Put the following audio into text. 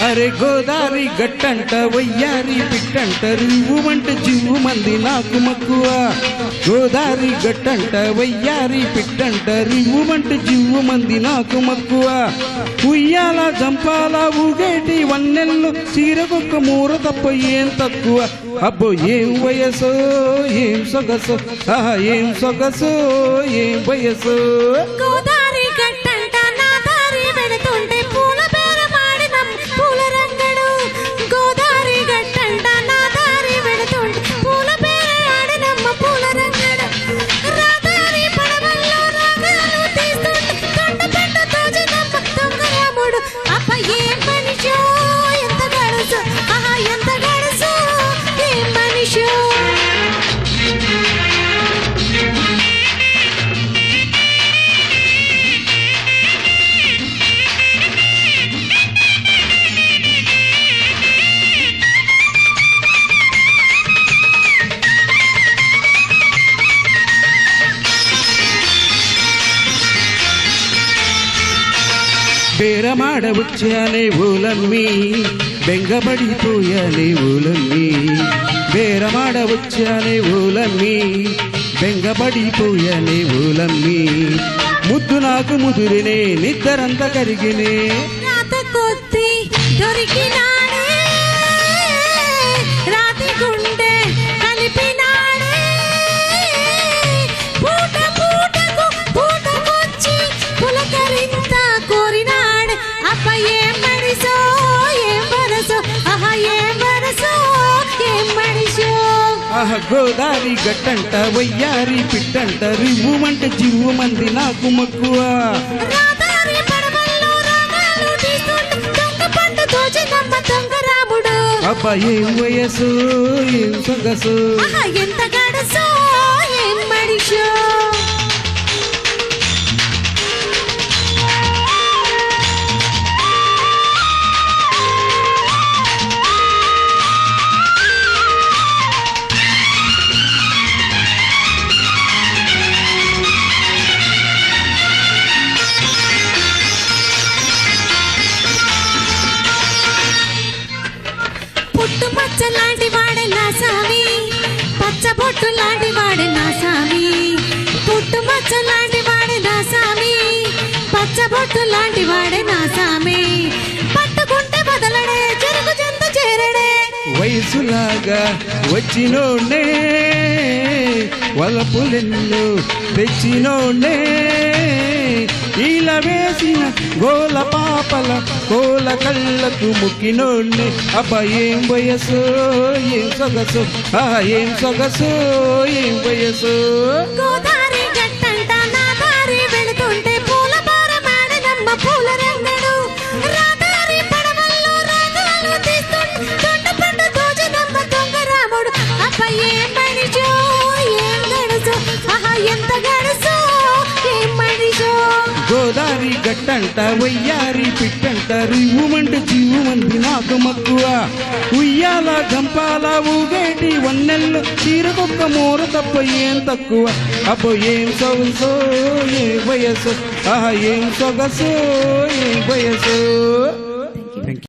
అరే గోదారి గట్టంట వయ్యారి పిట్టంట రివ్వుమంట జివ్వుమంది నాకు మక్కువ. గోదారి గట్టంట వయ్యారి పిట్టంట రివ్వుమంట జివ్వుమంది నాకు మక్కువ. ఉయ్యాల జంపాల ఊగేటి వన్నెల్లు చీరకొక్క మూర తప్ప ఏం తక్కువ. అబ్బో ఏం వయసో ఏం సొగసో ఆహా ఏం సొగసో ఏం వయసో. గోదారి గట్టంట నా దారి వెళుతుంటే పూల బేరమాడిన పూల రంగడు. గోదారి గట్టంట నా దారి వెళుతుంటే పూల బేరమాడినమ్మ పూల రంగడు. రాదారి పడవల్లో రాగాలు తీస్తుంటే తొండ పెట్ట తోచినమ్మ దొంగరాముడు. అప్ప ఏం మనిషో ఎంత గడుసు ఆహా ఎంత గడుసు ఏం మనిషో. బేరమాడవచ్చానే ఊలమ్మి బెంగబడిపోయానే ఊలమ్మి. బేరమాడవచ్చానే ఊలమ్మి బెంగబడిపోయానే ఊలమ్మి. ముద్దు నాకు ముదురినే నిద్దరంత కరిగినే. రాత కొద్ది దొరికినాడే రాతి గుండె కలిపినాడే. పూట పూటకు పూటకొచ్చి పులకరింత కోరినాడు. అప్ప ఏం మనిషో ఏం వరసో ఆహా ఏం వరసో ఏం మనిషో. ఆహ గోదారి గట్టంట వయ్యారి పిట్టంట రివ్వుమంట జివ్వుమంది నాకు మక్కువ. రాదారి పడవల్లో రాగాలు తీస్తుంటే దొంగ పండు దోచినమ్మ దొంగరాముడు. అబ్బా ఏం వయసు ఏం సొగసు ఆహా ఎంత గడుసో ఏం మనిషో. పుట్టు మచ్చ లాంటి వాడే నా సామి పచ్చ బొట్టు లాంటి వాడే నా సామి. పుట్టు మచ్చ లాంటి వాడే నా సామి పచ్చ బొట్టు లాంటి వాడే నా సామి. పట్టుకుంటే బదలడే చెరుకు చెంత చేరడే. వయసులాగా వచ్చినోడే వలపులెన్ను తెచ్చినోడే. ఇలా వేసిన గోల పాపల కోల కళ్ళకు ముక్కినోడ్నే. అబ్బా ఏం వయసు ఏం సొగసు ఆహా ఏం సొగసు ఏం వయసు. గోదారి గట్టంట నా దారి వెళుతుంటే పూల బారమాడినమ్మ పూల రంగడు. రాదారి పడవల్లో రాగాలు తీస్తుంటే దొండ పండు దోచినమ్మ దొంగరాముడు. అప్ప ఏం మనిషో ఏం గడుసు ఆహా ఎంత గడుసు ఏం మనిషో. గోదారి గట్టంట వయ్యారి పిట్టంట రివ్వుమంట జీవుమంది నాకు మక్కువ. ఉయ్యాల గంపాల ఊగేటి వన్నెల్లు చీరకొక్క మూర తప్ప ఏం తక్కువ. అబ్బో ఏం సొగసో ఏం వయసు ఆహా ఏం సొగసో ఏం వయసు.